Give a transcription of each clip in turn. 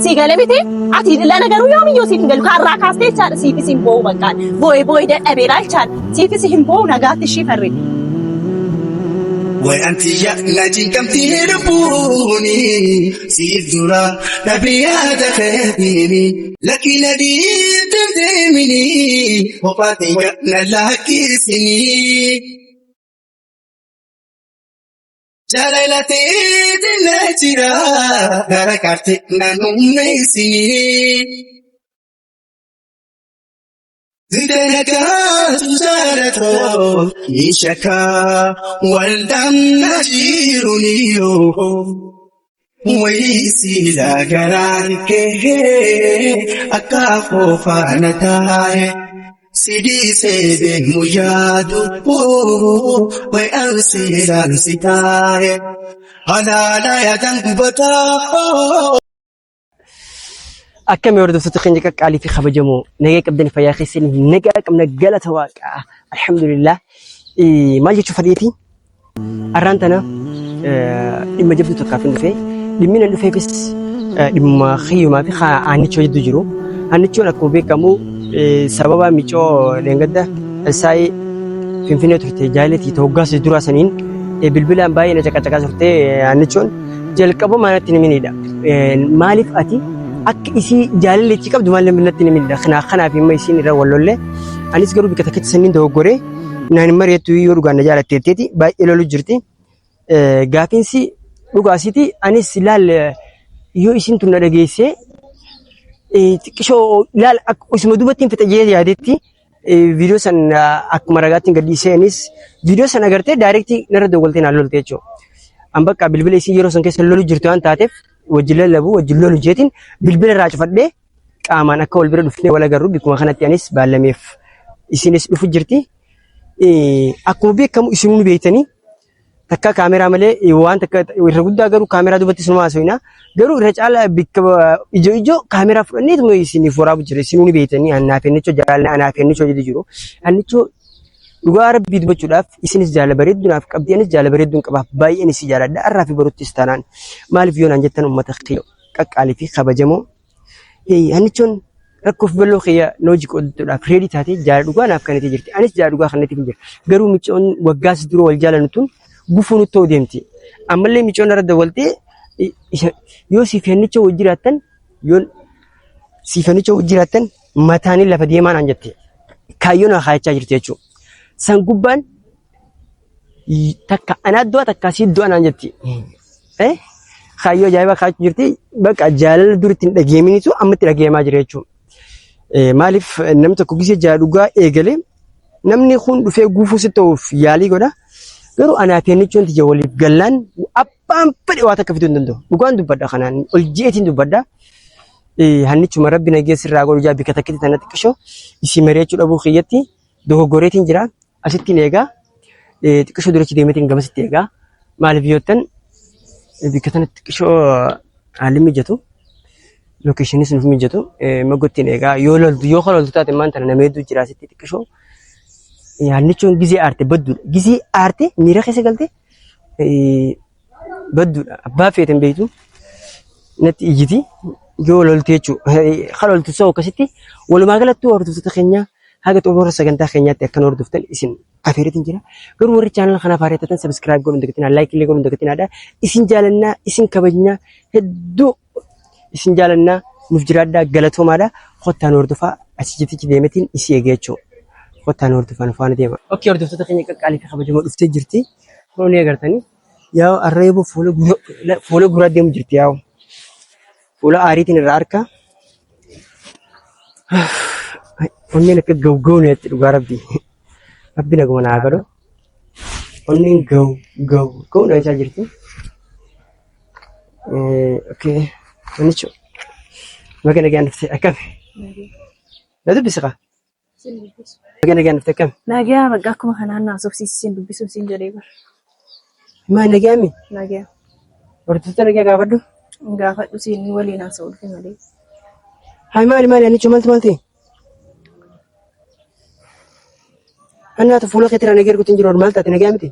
Sigalemiti ati dilla nagaru yoomiyyuu siif hin galu kaarraa kaastee jechaadha siifis hin boo'u bakkaan boo'ee dadhabee laalchaadha siifis hin boo'u nagaatti ishii farri. Way anti ya najin kamti rubuni siif dura nabiyaata khabini laki nadi tendemini hopati ya nalakisini Jalalate dinajira garakarte nanumnesi Zidanaga zarato ishaka waldam najiruniyo Waisi la garanke akafo fanatae Sidi sebe mujadu way ansiran sitae halala ya dangubata أكمل ورد فتقين جك علي في خبجمو نجاك بدني في آخر سنة نجاك من الجلة واقع الحمد لله ما جيت شوف ريتي أرانتنا إما جبت تكافين في لمن اللي في بس لما خيو ما في خا عني شو يدجرو عني شو نكوبي كمو سببا ميشو لينجدا الساي في فينة تجاهلتي توقاس الدراسة سنين بالبلا باي نجاك تكاسرتي عني شون جل كابو ما نتني دا مالف أتي أك إسي جال اللي تكاب دمال من التنين من دخنا خنا في ما يسين را والله أنيس قالوا بكتاكيت سنين ده وقري نحن مرة توي ورجعنا جالة تيتي باي إلى لجرتي قافين سي رجعسيتي أنيس لال يو إسين تونا رجيسة كشو لال أك اسمه دوبتين في تجهيز عادتي فيديو سن أك مرقاتين قديسة أنيس فيديو سن أقرته دايركتي نرد وقلتين على لولتيجو أمبا قبل بلي سي يروسن كيس لولو جرتوان تاتف وجلال لبو وجلال الجيتين بالبل راجفت ده كأمان أكول برد فيني ولا جرب بيكون خانة تيانيس بعلميف إسينس بفجرتي أكو بيك كم إسمون بيتني تكا كاميرا ملء يوان تكا يرغودا جرو كاميرا دوبتي سنوا سوينا جرو رجال بيك إجو كاميرا فرنيت مو إسيني فورا بجري إسمون بيتني أنا فيني شو جال أنا فيني شو جدي جرو أني شو Lugar bid bacudaf isinis jala barid dunaf qabdiyanis jala barid dun qabaf bayi ini sijara da arrafi barutistan malif yon anjetan ummata khiyo qaqqali fi khabajamo hanichon rakuf bello khiya logic odda credit hati jala duga naf kanati jirti anis jala duga khanati finjir garu michon waggas duro wal jalanutun gufunu to demti amalle michon radda walte yosif hanicho wajiratan yon sifanicho wajiratan matani lafa deeman anjette kayona khaycha jirti jechu Sangguban takka anadwa takka sidwa anjati khayo jaiba khach jirti bak jalal duritin dageemini tu ammati dageema jirechu malif namta ku gise jaduga egale namni khun dufe gufu sitoof yali goda garu ana fenichon ti jawali gallan appam pade wata kafitun dando dugan dubada khanan uljeetin dubada hannichu marabbina gesira godu jabi katakiti tanatikisho isi marechu dabu khiyati dogo goretin jira asitti neega xiqqoo durachi deemetiin gamasitti eega maaliif yootan bikkatan xiqqoo haalli mijatu lokeeshiniis nuuf mijatu magotti neega yoo kololtu taate maanta nama hedduu jira asitti xiqqoo haallichuun gizee aarte badduudha gizee aarte miira keessa galte badduudha abbaa feeten beektu natti ijiti yoo loltu jechuudha kololtu soo akkasitti walumaa galatti hordoftoota keenya haga xumura sagantaa keenyaatti akkan hordoftan isin afeeritiin jira garuu warri channel kana faareetatan subscribe godhuun dagatina like illee godhuun dagatinaadha isin jaalannaa isin kabajnaa hedduu isin jaalannaa nuuf jiraadhaa galatoomaadha qottaan hordofaa asijitichi deemetiin isi eegeechoo qottaan hordofaan faana deema okay hordoftoota keenya qaqqaalii fi kabajamoo dhuftee jirti kun ni agartanii yaa arreebo fuula guraa deemu jirti yaa fuula aariitiin irraa harka Onneen akka gawgawne itti dhugaa rabbi naguma naa godhu onneen gaw na isaa jirti okay onicho maga nagaan dhuftee akkami na dubbisa maga nagaan dhuftee akkami Nagaa bagga akkuma kanaan naasuuf siisiin dubbisuun siin jedhee bara. maa nagaami Nagaa. hordoftoota nagaa gaafadhu Gaafadhu siin waliin haasa'u dhufe malee. haa maali anicho maalti أنا تفولك ترى نجار كنت نجرور مالتا تنجامتي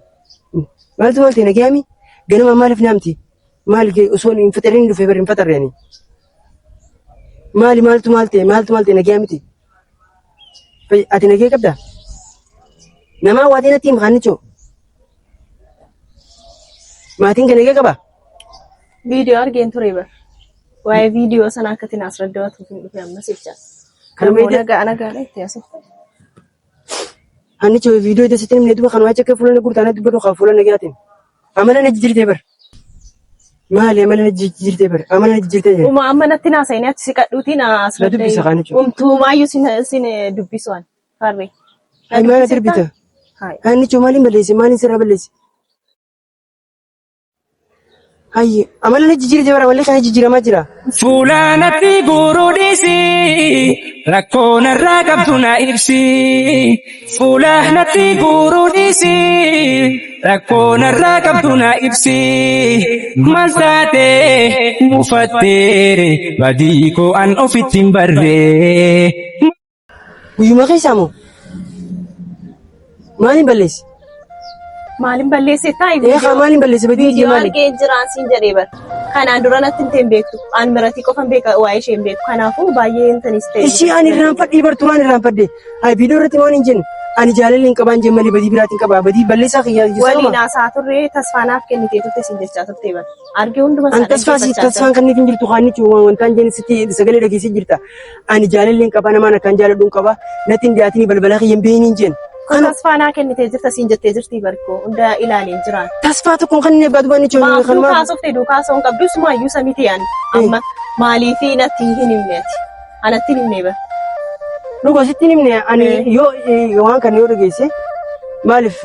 مالتي نجامي جنما مالف نامتي مالك أصول إنفترين في برين فتر يعني maaltu malte nagaa miti. Ati nagaa qabda? Nama waatiin atti himkaanicho. Maatiin kan nagaa qaba? Viidiyoo argeen ture bara. Waa'ee viidiyoo sana akkatiin asirratti hin dhufe ammas jecha. Kan nagaa itti haasa'u. Hannicho viidiyoo itti asitti himne duba kan waa akka fuula gurtaan dubbatu kan fuula nagaatiin. Amala na jijjiirtee bara. Maali amala na jijjiirtee bara? Amala na jijjiirtee jira. Amma natti naasa'inii achi siqadhuutiin asirratti. Na dubbisa kaanicho. Umtuumaayyuu sin dubbisuun farree. Maala dubbita? Hannicho maaliin balleesse? Maaliin sirraa balleesse? Hayye amala na jijjiirtee bara malee kan jijjiiramaa jira. Fuulaanatti guruudhiisi rakkoo narraa qabdu na ibsi. Fuulaanatti guruudhiisi rakkoo narraa qabdu na ibsi. Maal taatee mufatteere badii koo an ofitti hin barree. Guyyuma keessaa moo? Maaliin balleesse? Maaliin balleesse taa'e? Maaliin balleesse? Viidiyoo argee jiraan siin jedhee bara. Kanaan dura natti hin beektu. An biratii qofan beeka waa'ee ishee hin beeku. Kanaafuu baay'ee intanis ta'e. Ishii ani irraanfadhee bartuu waan irraanfadhee. Haa viidiyoo irratti waan hin jenne. Ani jaalalli hin qabaan jenne malee badii biraatiin qabaa. Badii balleessaa kiyyaa jira. Waliin haasaa turre tasfaanaaf kennitee turte siin jechaa turte bara. Argee hunduma isaanii. An tasfaan kanneen hin jirtu haanichi wantaan jenne sitti sagalee dhageessee jirta. Ani jaalalli hin qabaa namaan akkaan jaaladhu hin qabaa. Natti hin dhiyaatiin balbalaa kiyya hin beeyin hin jenne. Tasfaanaa kennitee jirta siin jettee jirti barkoo hunda ilaaleen jiraan. Tasfaa tokkoon kan inni eebbatu banni chooyee kan maa. Duukaa duukaa soon qabdu sumaayyuu samii ta'an amma maaliifi natti hin himneeti. Anatti hin himnee bara. Dhugaa sitti hin himne ani yoo waan kana yoo dhageesse maaliif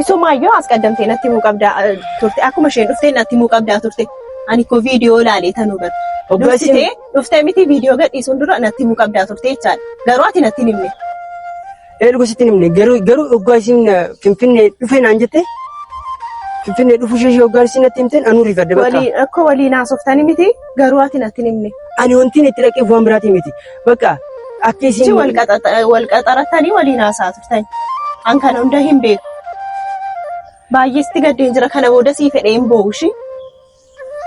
Isumaayyuu as qaddamtee natti himuu qabdaa turte akkuma isheen dhuftee natti himuu qabdaa turte. Ani ko viidiyoo ilaalee tanuu bara. Dhuftee miti viidiyoo gadhiisuun dura natti himuu qabdaa turte jechaadha. Garuu ati natti hin himne. Dhugaa sitti hin himne garuu dhugaa isin Finfinnee dhufee naan jette Finfinnee dhufuu ishee hoggaa isin natti himteen anuu rifadde bakka. Akka waliin haasoftanii miti garuu ati natti hin himne. Ani wantiin itti dhaqee waan biraatii miti bakka akka isin wal qaxarattanii waliin haasaa turtani. An kana hunda hin beeku. Baay'eesti gaddeen jira kana booda sii fedhee hin boo'ushi.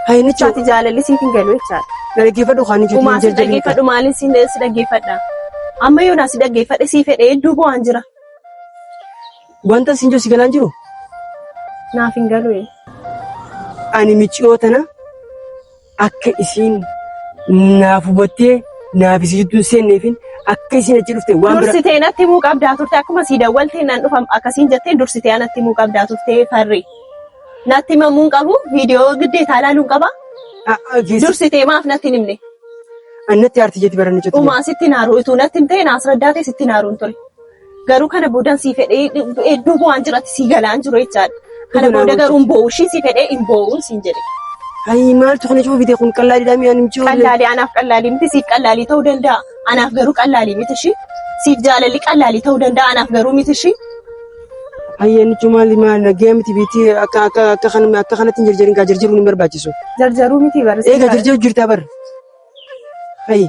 Haynicha ati jaalalli siif hin galu jechaadha. Dhaggeeffadhu kan jiru Umaa si dhaggeeffadhu maaliin si dhaggeeffadha. Amma yoo naasi dhaggeeffadhe sii fedhee hedduu bu'aan jira. Wanta siin jiru si galaan jiru? Naaf hin galu. Ani miccoo tana akka isiin naaf hubattee naaf isiittuu seenneefin akka isiin achi dhufte waan bira. Dursitee natti himuu qabdaa turte akkuma sii dawwaltee naan dhufam akkasiin jettee dursitee natti himuu qabdaa turte farri. Natti himamuun qabu viidiyoo giddeetaa ilaaluun qaba. Dursitee maaf natti hin himne? Annatti aartii jetti baranne jetti. Umaa sitti naaru utuu natti himtee naas raddaatee sitti naaruun ture. Garuu kana booda sii fedhee hedduu bu'aan jiratti sii galaan jiru jechaadha. Kana booda garuu hin boo'u ishii sii fedhee hin boo'uun siin jedhe. Ayi maaltu kana cufa bitee kun qallaaliidhaa mi'aan himchuu. Qallaalii anaaf qallaalii miti siif qallaalii ta'uu danda'a. Anaaf garuu qallaalii miti ishii. Siif jaalalli qallaalii ta'uu danda'a anaaf garuu miti ishii. Hayyaanichu maal nagaya miti biitii akka kanatti hin jarjarin kaa jarjaruun hin barbaachisu. Jarjaruu miti barreessa. Eega jarjaru jirtaa barra. Hayyi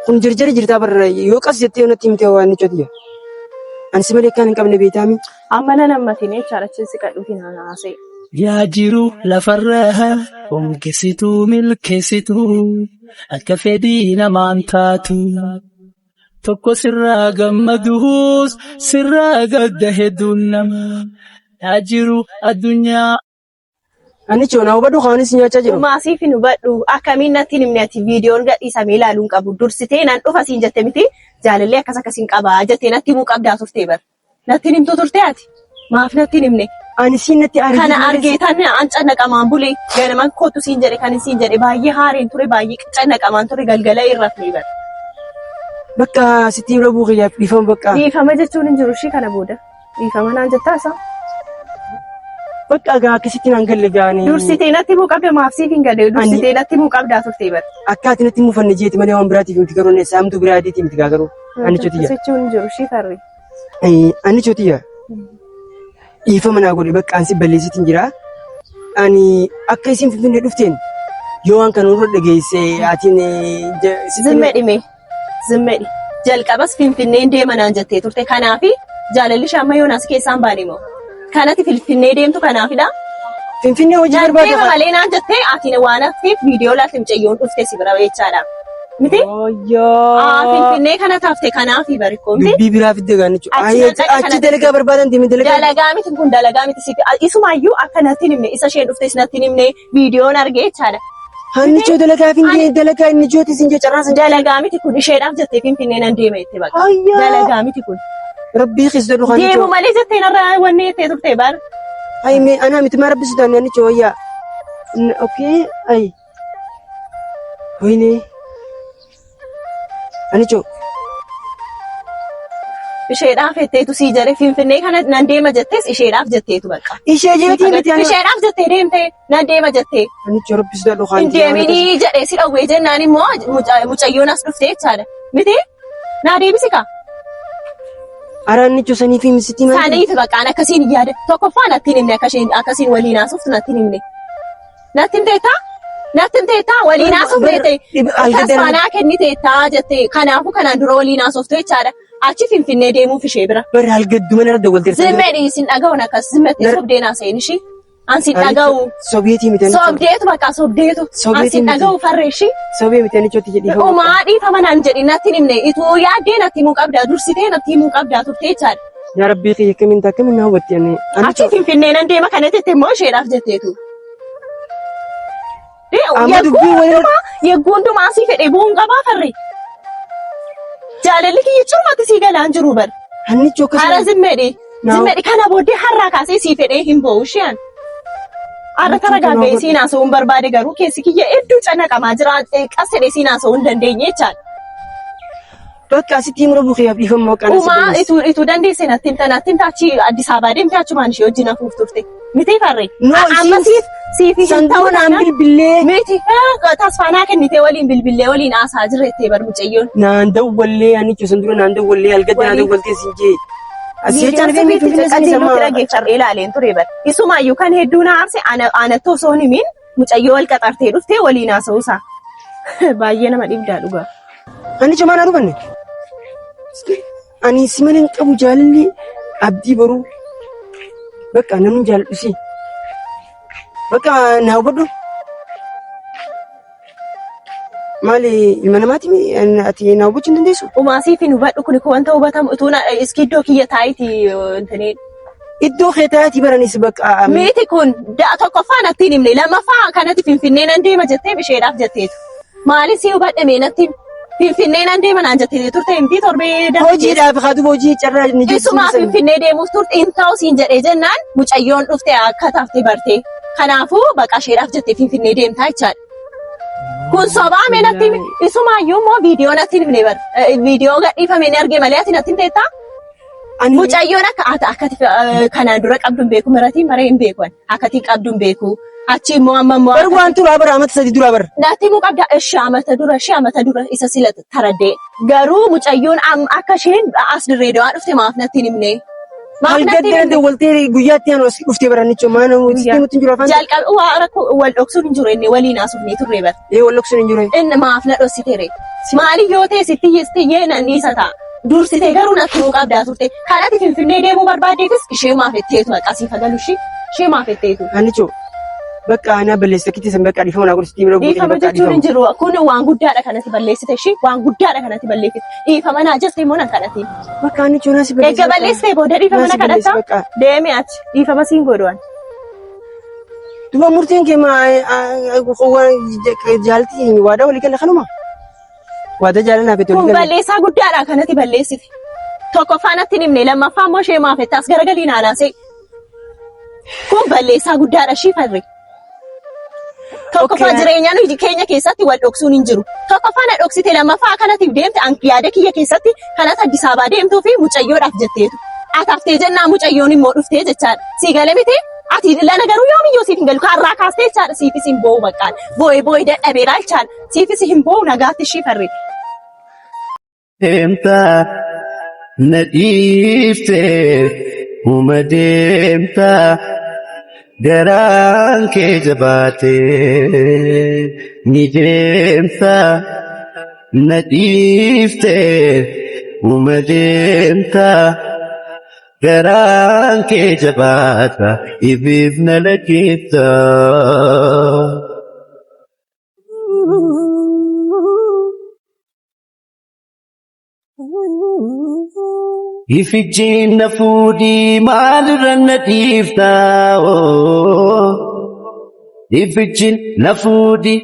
kun jarjari jirtaa barra yoo qas jettee yoo natti himte waan nichooti jira. Ansi malee kan hin qabne beektaami. Amma nan ammatiin jechaadha achiin kadhuutiin haasa'e. Yaa jiru lafarraa hongeessituu milkeessituu akka fedhii namaan taatu. Tokko sirraa gammaduus sirraa gadda hedduun nama yaa jiru addunyaa. Ani choona hubadhu kaanis nyaachaa jiru. Maasiif hin hubadhu akkamiin natti hin himne ati viidiyoon gadhiisamee ilaaluun qabu dursitee nan dhufa siin jette miti jaalallee akkas akkasiin qabaa jettee natti himuu qabdaa turtee bara. Natti hin himtu turte ati maaf natti hin himne. Ani siin natti argite. Kana argeetan an cannaqamaan bulee ganama kootu siin jedhe kan siin jedhe baay'ee haareen ture baay'ee cannaqamaan ture galgala irra fi bara. Bakka sitti himna buuqiyyaaf dhiifama bakka. Dhiifama jechuun hin jiru ishii kana booda. Dhiifama naan jettaasa. Bakka gaa akkasitti naan galle gaanii. Dursitee natti himuu qabda maaf siif hin galle dursitee natti himuu qabdaa turtee bara. Akka ati natti himuufanne jeeti malee waan biraatiif miti garuu saamtuu biraa adiitii miti gaa garuu. Ani chootiyya. Jechuun hin jiru ishii farri. Ani chootiyya. Dhiifama naa godhe bakka ansi balleessitiin jira. Ani akka isin Finfinnee dhufteen yoo waan kana nurra dhageesse atiin. Zimmedhime. Zimmedhi jalqabas Finfinneen deema naan jettee turte kanaafi jaalalli shamma yoonaas keessaan baane moo kanatti Finfinnee deemtu kanaafidha Finfinnee hojii barbaadu. Nandee malee naan jettee ati waan hafteef viidiyoo laaltee mucayyoon dhufte si bira jechaadha. Miti? Finfinnee kana taaftee kanaaf barikoo miti? Dubbii biraa fidde gaanichu. Achi dalagaa barbaadan deemee dalagaa. Dalagaa miti kun dalagaa miti siif isumaayyuu akka natti himne isa isheen dhufte natti himne viidiyoon argee jechaadha. Hannichoo dalagaa Finfinnee dalagaa inni jooti siin jee carraasa. Dalagaa miti kun isheedhaaf jettee Finfinnee nan deema jettee baqa. Dalagaa miti kun. Rabbii keessa dhodhu hannichoo. Deemu malee jettee narraa wanni jettee turte baara. Ay me ana miti ma rabbisu dhaan hannichoo wayyaa. Okay ay. Wayne. Hannichoo. Isheedhaaf jetteetu sii jare Finfinnee kana nan deema jettees isheedhaaf jetteetu baqa. Ishee jeetii miti ani. Isheedhaaf jettee deemte nan deema jettee. Hannichoo rabbisu dhaan dhugaan. Hin deeminii jedhee si dhowwee jennaan immoo mucayyoon as dhufte jechaadha. Miti? Naa deebisi kaa? Araannichoo sanii fi misitii maali? Saniif baqaan akkasiin yaada. Tokkoffaa natti himne akkasiin waliin haasoftu natti himne. Natti himteettaa? Natti himteettaa waliin haasofte tasfaanaa kenniteettaa jettee kanaafuu kanaan dura waliin haasoftu jechaadha. Achi Finfinnee deemuuf ishee bira. Bari halgadduma narra dawwalteersa. Zimmedhi sin dhaga'uun akkas zimmettee sobdeen haasa'in ishii. Ansi dhaga'u. Sobiyetii miti. Sobdeetu bakka sobdeetu. Ansi dhaga'u farreeshi. Sobee miti anichooti jedhii. Uumaa dhiifama naan jedhi natti himne ituu yaaddee natti himuu qabdaa dursitee natti himuu qabdaa turtee jechaadha. Yaa rabbii kiyya akkamiin takkamiin na hawwatti ani. Achi Finfinnee nan deema kana jette immoo isheedhaaf jetteetu. Yegguu hundumaa sii fedhee bu'uun qabaa farre. Jaalalli kiyya churmatti sii galaan jiru bar. Hannichoo akkasuma. Haara zimmeedhi. Zimmeedhi kana booddee har'aa kaasee sii fedhee hin bo'u isheen. Har'a kara gaaga'ee siin haasa'uu hin barbaade garuu keessi kiyya hedduu cannaqamaa jira. Qas jedhee siin haasa'uu hin dandeenye jechaadha. Bakka asitti himura buukeef dhiifama maqaan asii. Ituu dandeesse natti himta achi Addis Ababaa deemtee achumaan ishee wajjin hafuuf turte. Miti farre. Amma siif hin ta'u naan bilbilee. Miti tasfaanaa kennitee waliin bilbilee waliin haasaa jirreettee bar mucayyoon. Naan dawwallee anichoo san dura naan dawwallee halgadda naan dawwaltee siin jee. Asii jechaan fi miitii dhaggeeffadhee ilaaleen ture bar. Isumaayyuu kan hedduu na aarse anattoo osoo hin himin mucayyoo wal qaxartee dhuftee waliin haasa'uusaa. Baay'ee nama dhibdaa dhugaa. Anichoo maal haa dhufanne? Ani si malee hin qabu jaalalli abdii boruu. Bakka namni jaaladhusi. Bakka na hubadhu. Maali ilma namaati ati na hubachuu hin dandeessu? Umaasiif hin hubadhu kun wanta hubatamu utuu iski iddoo kiyya taa'iti intanii. Iddoo kee taa'iti baranis bakka. Miti kun tokkoffaa natti hin himne lammaffaa kanatti Finfinnee nan deema jettee isheedhaaf jetteetu. Maali si hubadhame natti Finfinnee nan deema naan jettee turte himtii torbee darbee. Hojiidhaaf haaduma hojii carraa ni jirti. Isumaa Finfinnee deemuuf turte hin ta'u siin jedhee jennaan mucayyoon dhufte akka taftee bartee. Kanaafuu baqa isheedhaaf jettee Finfinnee deemtaa jechaadha. Kun sobaame natti isumaayyuu immoo viidiyoo natti himne bar. Viidiyoo gadhiifame ni arge malee ati natti himteettaa? Mucayyoon akka kanaan dura qabdu hin beeku maratii maree hin beeku akkati qabdu hin beeku. Achi immoo amma immoo. Bar waan turaa bara amata sadii dura bara. Natti himuu qabda ishee amata dura isa sila taraddee. Garuu mucayyoon akka isheen as dirree dawaa dhufte maaf natti himne. Halgadda waltee guyyaatti anu asii dhuftee baranichoo maana nuti hin jiru afaan. Jalqaba waa rakkoo wal dhoksuun hin jiru inni waliin haasofnee turre bara. Wal dhoksuun hin jiru. Inni maaf na dhoksiteere. Maali yoo ta'e sitti yeestee nan dhiisa ta'a. Dursitee garuu natti himuu qabdaa turte. Kanatti Finfinnee deemuu barbaaddeefis ishee maaf etteetu maqasii fagalu ishee maaf etteetu. Anichoo. Bakka ana balleessa kitti san bakka dhiifama naa godhisitii bira buutee bakka dhiifama hin jiru kun waan guddaadha kanatti balleessite ishee waan guddaadha kanatti balleessite dhiifama naa jettee immoo nan kadhatti bakka ani choonaasi balleessa eega balleessite booda dhiifama na kadhatta deemi achi dhiifama siin godhuwan duba murtiin kee jaalti waadaa walii gala kanuma waadaa jaalanaa fi kun balleessaa guddaadha kanatti balleessite tokkoffaa natti himne lammaffaa immoo ishee maafettaas garagaliin haalaasee kun balleessaa guddaadha ishii farre. Tokkoffaa jireenyaan keenya keessatti wal dhoksuun hin jiru. Tokkoffaa na dhoksite lammaffaa kanatiif deemte yaada kiyya keessatti kanatti Addis Ababaa deemtuu fi mucayyoodhaaf jetteetu. Ataftee jennaa mucayyoon immoo dhuftee jechaadha. Sii gale miti ati lana garuu yoomiyyuu siif hin galu kaarraa kaastee jechaadha siifis hin boo'u baqqaan. Boo'ee dadhabeeraa jechaadha. Siifis hin boo'u nagaatti ishii farre. Deemtaa na dhiiftee uma deemtaa. Garaan kee jabaatee ni deemta na dhiiftee uma deemta garaan kee jabaata ibiif na lakkifta. Ifijiin na fuudhii maalirra na dhiifta. Ifijiin na fuudhii